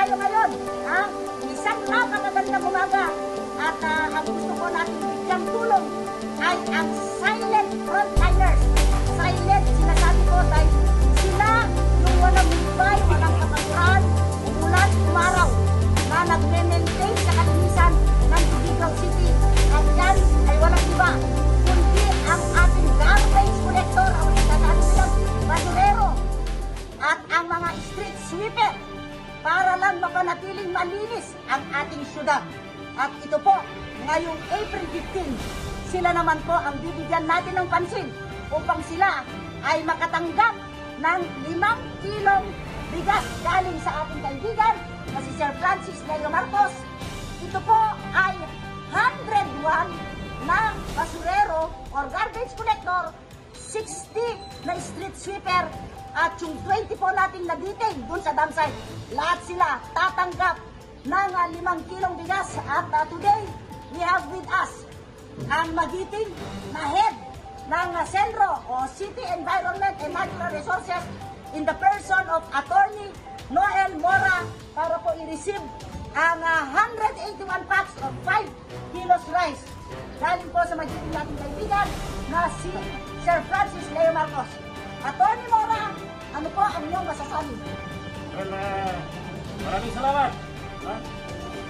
tayo ngayon. Isang napakagandang umaga. At ang gusto ko natin bigyang tulong ay ang silent frontliners. Silent, sinasabi ko dahil sila yung walang hubay, walang kapaturan, umulan, umaraw, na nagme-maintain sa kalinisan ng Tugigaw City. At yan ay walang iba, kundi ang ating garbage collector, ang sinasabi nilang basurero, at ang mga street sweeper para lang mapanatiling malinis ang ating syudad. At ito po, ngayong April 15, sila naman po ang bibigyan natin ng pansin upang sila ay makatanggap ng 5 kilong bigas galing sa ating kaibigan na si Sir Francis Leo Marcos. Ito po ay 101 na basurero or garbage collector, 60 na street sweeper, at yung 20 po nating na-detain dun sa dam site. Lahat sila tatanggap ng 5 kilong bigas. At today, we have with us ang magiting na head ng Senro o City Environment and Natural Resources in the person of Attorney Noel Mora para po i-receive ang 181 packs of 5 kilos rice. Galing po sa magiting nating kaibigan na si Sir Francis Leo Marcos. Attorney Mora, ano po ang iyong masasabi? Well, maraming salamat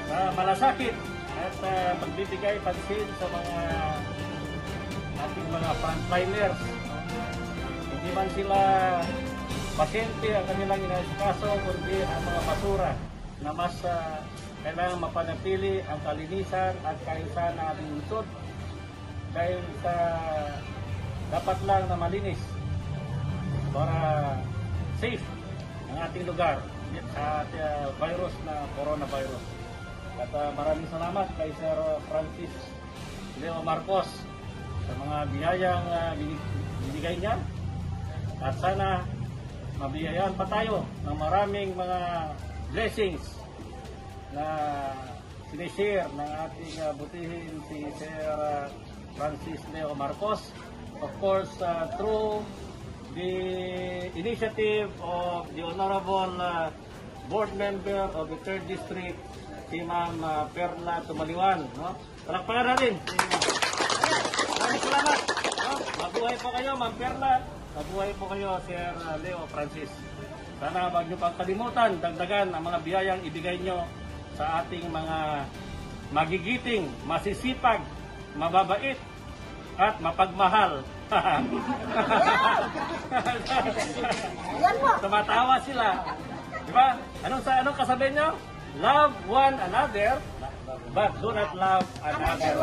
sa malasakit at magbibigay pansin sa mga ating mga frontliners. Hindi man sila pasyente ang kanilang inaasikaso, kundi ang mga basura na mas kailangan mapanatili ang kalinisan at kaayusan ng ating lungsod dahil sa dapat lang na malinis para safe ang ating lugar sa virus na coronavirus. At maraming salamat kay Sir Francis Leo Marcos sa mga biyayang binigay niya. At sana mabiyayaan pa tayo ng maraming mga blessings na sinishare ng ating butihin si Sir Francis Leo Marcos. Of course, through the initiative of the Honorable Board Member of the 3rd District, si Ma'am Perla Tumaliwan. No? Palakpakan natin. Maraming salamat. No? Mabuhay po kayo, Ma'am Perla. Mabuhay po kayo, Sir Leo Francis. Sana huwag niyo pang kalimutan, dagdagan ang mga biyayang ibigay nyo sa ating mga magigiting, masisipag, mababait, at mapagmahal. Tumatawa sila. Diba? Anong kasabihin nyo? Love one another, but do not love another.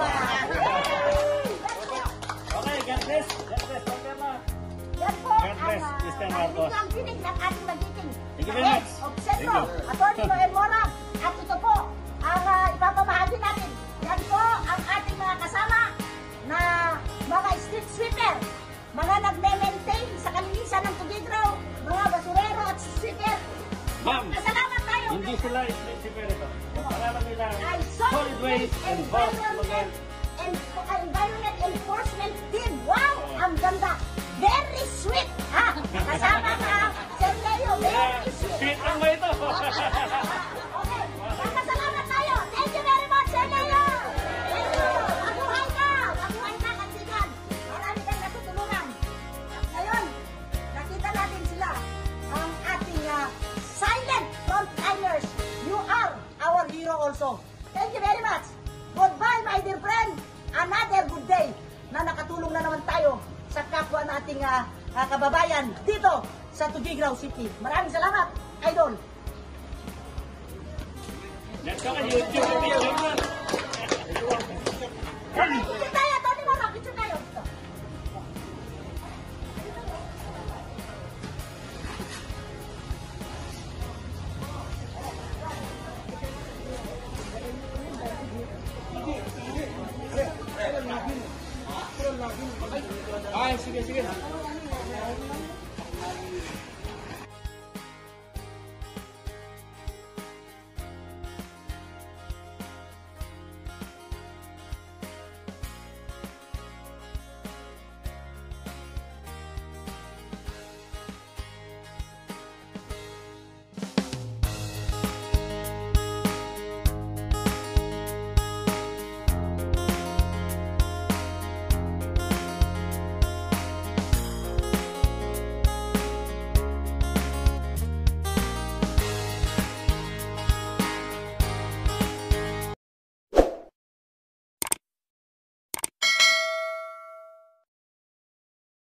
Okay, God bless. God bless. God bless. Mr. Marcos. Ang pinig ng ating magiting. Thank you very much. Thank you. Attorney Noel Mora. At ito po, ang ipapamahagi natin. Yan po ang ating mga kasama na mga street sweeper, mga nagme-maintain sa kalinisan ng Tugigaw, mga basurero at sweeper. Ma'am, salamat tayo. hindi sila street sweeper ito. Ang pangalan nila ay Solid Waste Environment Enforcement Team. Wow! Ang ganda. Very sweet. Ha? Kasama ka, Sir Leo. Very sweet. Sweet lang ba ito? Okay. Salamat tayo. Thank you very much, Sir Leo. Thank you. Mabuhay ka. Mabuhay ka, kansigan. Marami kang natutulungan. Ngayon, nakita natin sila. Ang ating silent frontliners. You are our hero also. Thank you very much. Goodbye, my dear friend. Another good day na nakatulong na naman tayo sa kapwa nating kababayan dito sa Tugigaw City. Maraming salamat, Idol. Let's go on YouTube.